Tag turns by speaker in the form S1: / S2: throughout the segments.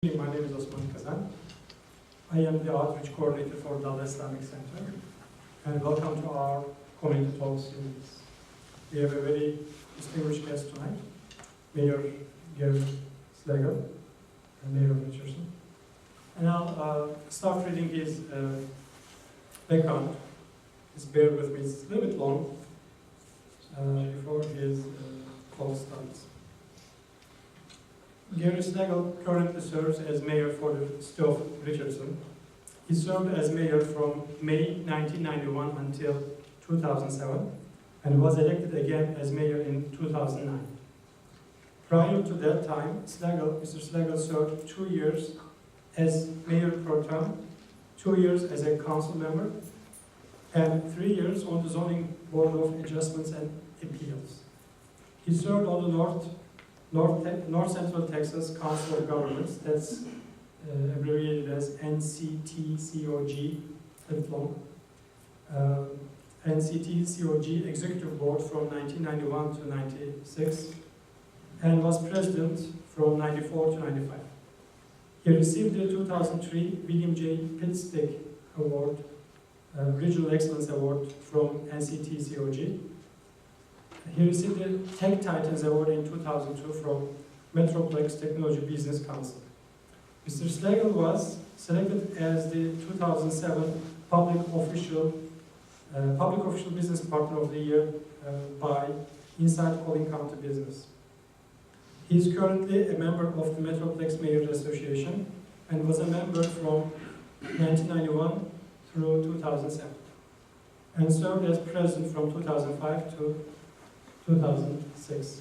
S1: My name is Osman Kazan. I am the outreach coordinator for Dallas Islamic Center, and welcome to our community talk series. We have a very distinguished guest tonight, Mayor Slagel, and Mayor Richardson. And I'll start reading his background. Just bear with me, it's a little bit long before his talk starts. Gary Slagel currently serves as mayor for the City of Richardson. He served as mayor from May 1991 until 2007 and was elected again as mayor in 2009. Prior to that time, Mr. Slagel served 2 years as mayor pro tem, 2 years as a council member, and 3 years on the zoning board of adjustments and appeals. He served on the North Central Texas Council of Governments, that's abbreviated as NCTCOG, a bit long. NCTCOG Executive Board from 1991 to 96, and was president from 94 to 95. He received the 2003 William J. Pitstick Award, Regional Excellence Award from NCTCOG. He received the Tech Titans Award in 2002 from Metroplex Technology Business Council. Mr. Slagel was selected as the 2007 Public Official Business Partner of the Year by Inside Collin County Business. He is currently a member of the Metroplex Mayors Association and was a member from 1991 through 2007 and served as president from 2005 to 2006.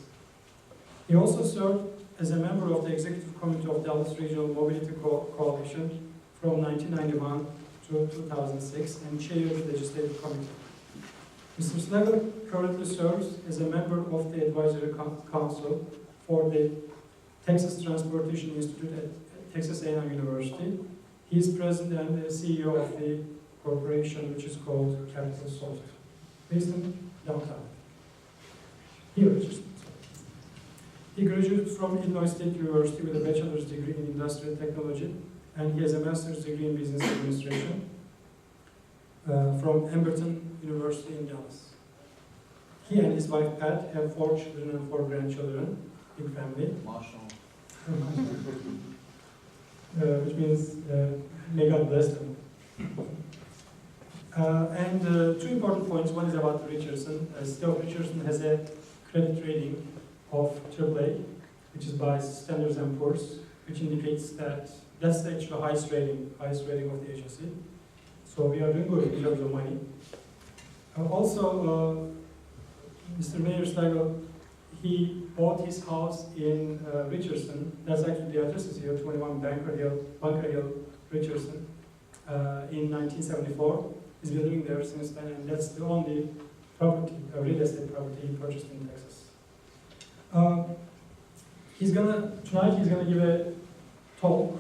S1: He also served as a member of the Executive Committee of Dallas Regional Mobility Coalition from 1991 to 2006 and chaired the Legislative Committee. Mr. Slagel currently serves as a member of the Advisory Council for the Texas Transportation Institute at Texas A&M University. He is president and CEO of the corporation which is called Capital Salt, based in downtown. He graduated from Illinois State University with a bachelor's degree in industrial technology, and he has a master's degree in business administration from Emberton University in Dallas. He and his wife Pat have 4 children and 4 grandchildren, big family. Which means may God bless them. And 2 important points. One is about Richardson. City of Richardson has a credit rating of AAA, which is by Standard & Poor's, which indicates that that's actually the highest rating of the agency. So we are doing good in terms of money. Also, Mr. Mayor Slagel, he bought his house in Richardson. That's actually the address is here, 21 Bunker Hill, Richardson, in 1974. He's been living there since then, and that's the only property, real estate property he purchased in Texas. Tonight he's gonna give a talk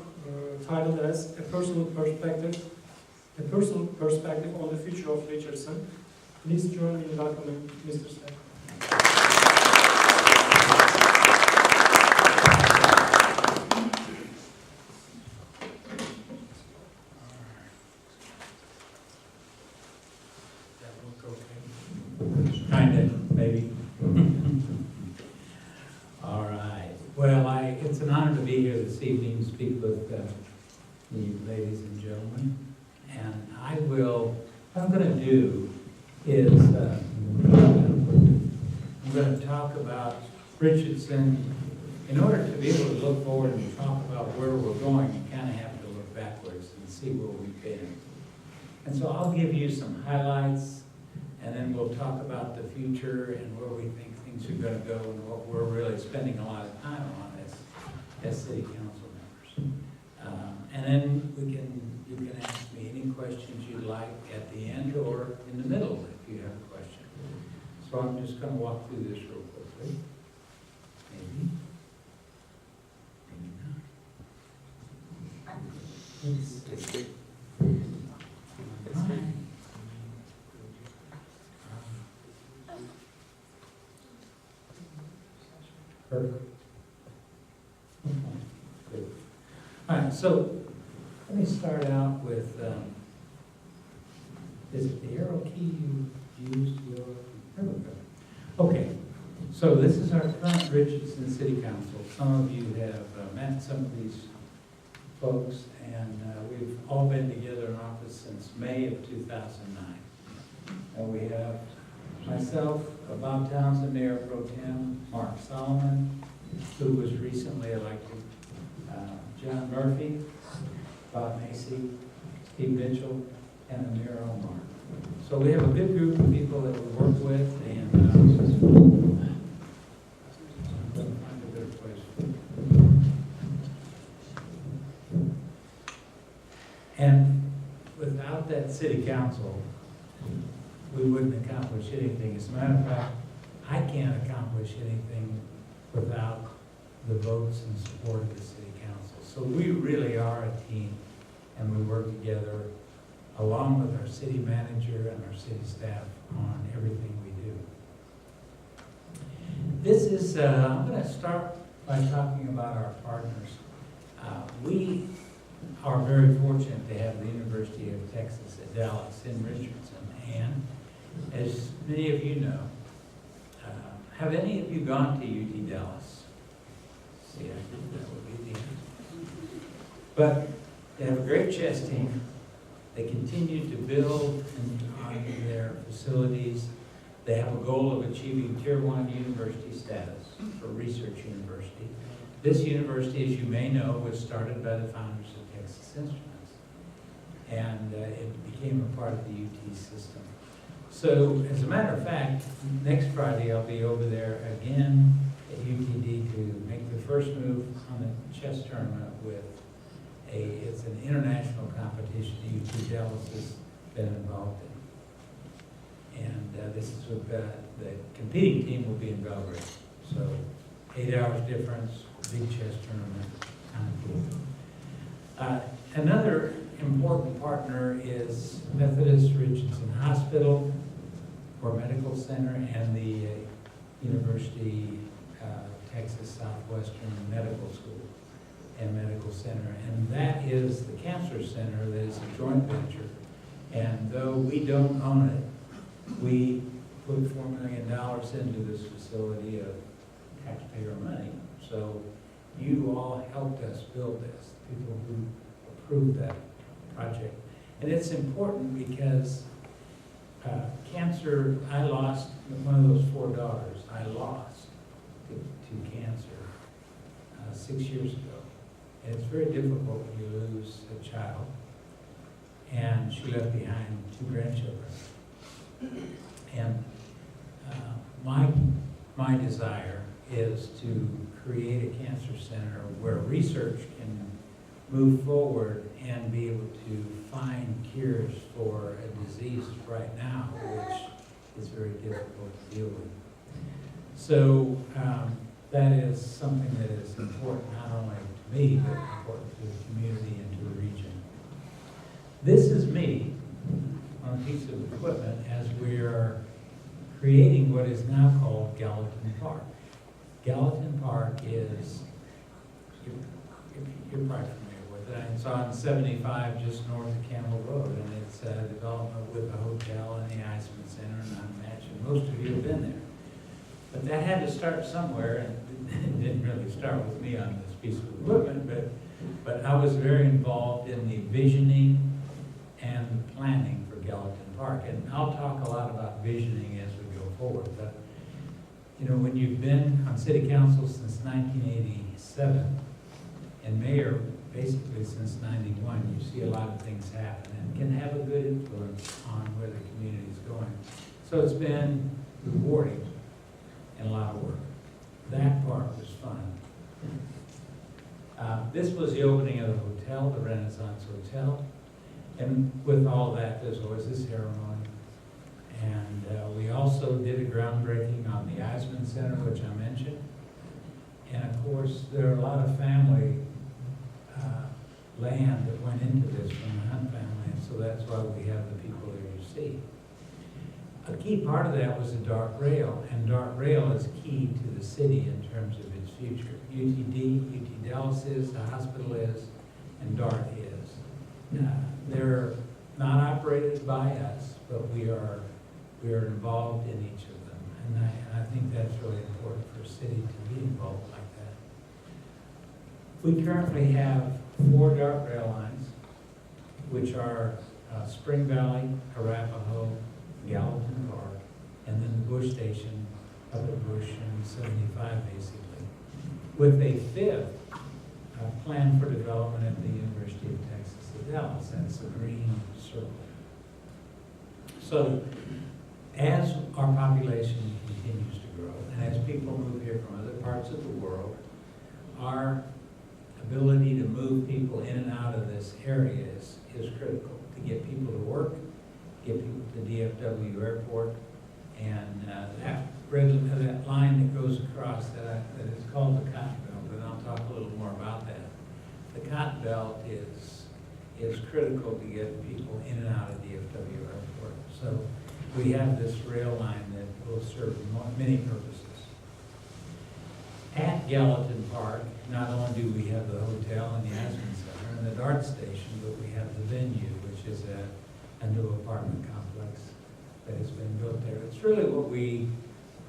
S1: titled as a personal perspective on the future of Richardson. Please join me in welcoming Mr. Slagel.
S2: Maybe. All right. Well, it's an honor to be here this evening to speak with you ladies and gentlemen. And what I'm going to do is I'm going to talk about Richardson. In order to be able to look forward and talk about where we're going, you kind of have to look backwards and see where we've been. And so I'll give you some highlights, and then we'll talk about the future and where we think things are going to go and what we're really spending a lot of time on as city council members. And then you can ask me any questions you'd like at the end or in the middle if you have a question. So I'm just going to walk through this real quickly. Maybe. Maybe not. Perfect. Good. All right, so let me start out with, is it the arrow key you used? Here we go. Okay, so this is our current Richardson City Council. Some of you have met some of these folks, and we've all been together in office since May of 2009. And we have myself, Bob Townsend, Mayor Pro Tem, Mark Solomon, who was recently elected, John Murphy, Bob Macy, Steve Mitchell, and Amir Omar. So we have a good group of people that we work with, and I'm going to find a better place. And without that city council, we wouldn't accomplish anything. As a matter of fact, I can't accomplish anything without the votes and support of the city council. So we really are a team, and we work together along with our city manager and our city staff on everything we do. This is, I'm going to start by talking about our partners. We are very fortunate to have the University of Texas at Dallas in Richardson, and as many of you know, have any of you gone to UT Dallas? See, I think that would be the answer. But they have a great chess team. They continue to build on their facilities. They have a goal of achieving Tier 1 university status for research university. This university, as you may know, was started by the founders of Texas Instruments, and it became a part of the UT system. So, as a matter of fact, next Friday I'll be over there again at UTD to make the first move on the chess tournament with it's an international competition UT Dallas has been involved in. And this is with the competing team will be in Belgrade. So 8 hours difference, big chess tournament, kind of cool. Another important partner is Methodist Richardson Hospital or Medical Center and the University Texas Southwestern Medical School and Medical Center. And that is the cancer center that is a joint venture. And though we don't own it, we put $4 million into this facility of taxpayer money. So you all helped us build this, people who approved that project. And it's important because cancer, I lost one of those 4 daughters, I lost to cancer 6 years ago. And it's very difficult when you lose a child. And she left behind 2 grandchildren. And my desire is to create a cancer center where research can move forward and be able to find cures for a disease right now, which is very difficult to deal with. So that is something that is important not only to me, but important to the community and to the region. This is me on a piece of equipment as we are creating what is now called Galatyn Park. Galatyn Park is, you're probably familiar with it. It's on 75 just north of Campbell Road, and it's a development with a hotel and the Islamic Center, and I imagine most of you have been there. But that had to start somewhere, and it didn't really start with me on this piece of equipment, but I was very involved in the visioning and the planning for Galatyn Park. And I'll talk a lot about visioning as we go forward. But you know, when you've been on city council since 1987 and mayor basically since 91, you see a lot of things happen and can have a good influence on where the community is going. So it's been rewarding and a lot of work. That part was fun. This was the opening of the hotel, the Renaissance Hotel. And with all that, there's always a ceremony. And we also did a groundbreaking on the Islamic Center, which I mentioned. And of course, there are a lot of family land that went into this from the Hunt family, and so that's why we have the people there you see. A key part of that was the dark rail, and dark rail is key to the city in terms of its future. UTD, UT Dallas is, the hospital is, DART is. They're not operated by us, but we are involved in each of them. And I think that's really important for a city to be involved like that. We currently have 4 DART rail lines, which are Spring Valley, Arapahoe, Galatyn Park, and then the Bush Station up at Bush and 75 basically, with a 5th plan for development at the University of Texas at Dallas. That's a green circle. So as our population continues to grow, and as people move here from other parts of the world, our ability to move people in and out of this area is critical, to get people to work, get people to DFW Airport, and that line that goes across that is called the Cotton Belt, and I'll talk a little more about that. The Cotton Belt is critical to get people in and out of DFW Airport. So we have this rail line that will serve many purposes. At Galatyn Park, not only do we have the hotel and the Islamic Center and the DART station, but we have the venue, which is a new apartment complex that has been built there. It's really what we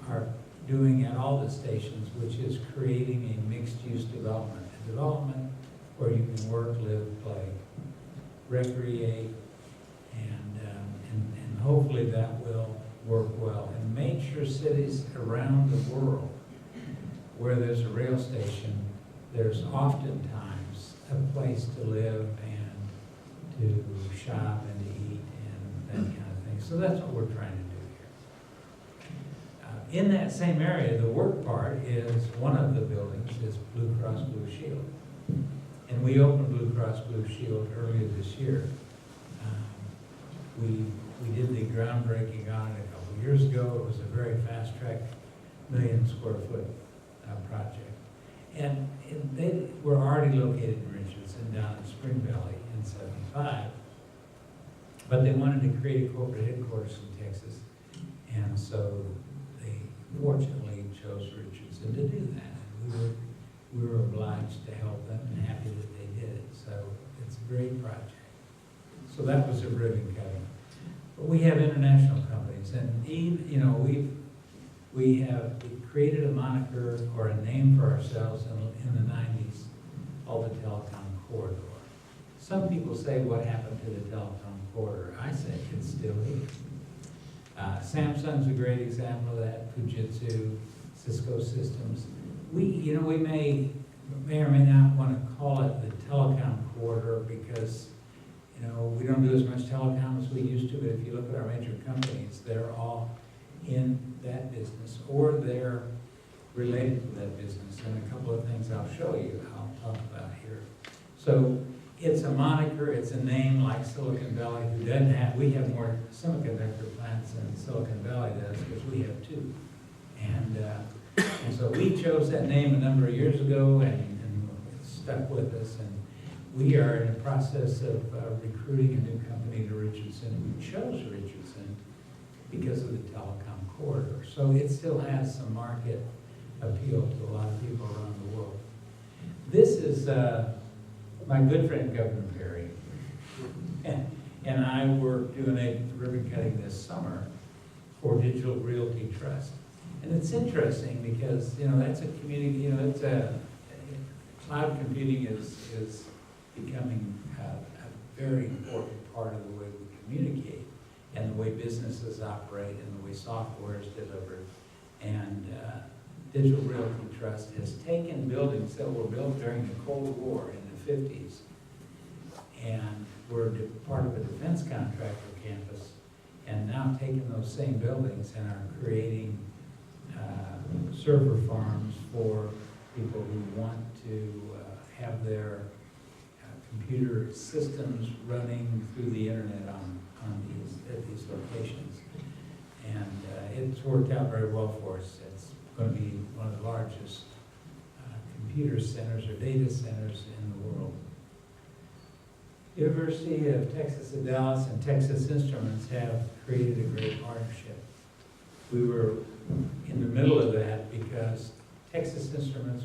S2: are doing at all the stations, which is creating a mixed-use development. A development where you can work, live, play, recreate, and hopefully that will work well. And major cities around the world where there's a rail station, there's oftentimes a place to live and to shop and to eat and that kind of thing. So that's what we're trying to do here. In that same area, the work part is one of the buildings is Blue Cross Blue Shield. And we opened Blue Cross Blue Shield earlier this year. We did the groundbreaking on it a couple of years ago. It was a very fast-track 1 million square foot project. And they were already located in Richardson, down in Spring Valley in 75. But they wanted to create a corporate headquarters in Texas. And so they fortunately chose Richardson to do that. And we were obliged to help them and happy that they did it. So it's a great project. So that was a ribbon cutting. But we have international companies, and we have created a moniker or a name for ourselves in the 90s called the telecom corridor. Some people say, what happened to the telecom corridor? I say it's still here. Samsung's a great example of that, Fujitsu, Cisco Systems. We may or may not want to call it the telecom corridor because we don't do as much telecom as we used to, but if you look at our major companies, they're all in that business or they're related to that business. And a couple of things I'll show you, I'll talk about here. So it's a moniker, it's a name like Silicon Valley, we have more semiconductor plants than Silicon Valley does because we have 2. And so we chose that name a number of years ago and it's stuck with us. And we are in the process of recruiting a new company to Richardson. We chose Richardson because of the telecom corridor. So it still has some market appeal to a lot of people around the world. This is my good friend, Governor Perry. And I were doing a ribbon cutting this summer for Digital Realty Trust. And it's interesting because, that's a community, cloud computing is becoming a very important part of the way we communicate and the way businesses operate and the way software is delivered. And Digital Realty Trust has taken buildings that were built during the Cold War in the 50s and were part of a defense contractor campus, and now taking those same buildings and are creating server farms for people who want to have their computer systems running through the internet at these locations. And it's worked out very well for us. It's going to be one of the largest computer centers or data centers in the world. University of Texas at Dallas and Texas Instruments have created a great partnership. We were in the middle of that because Texas Instruments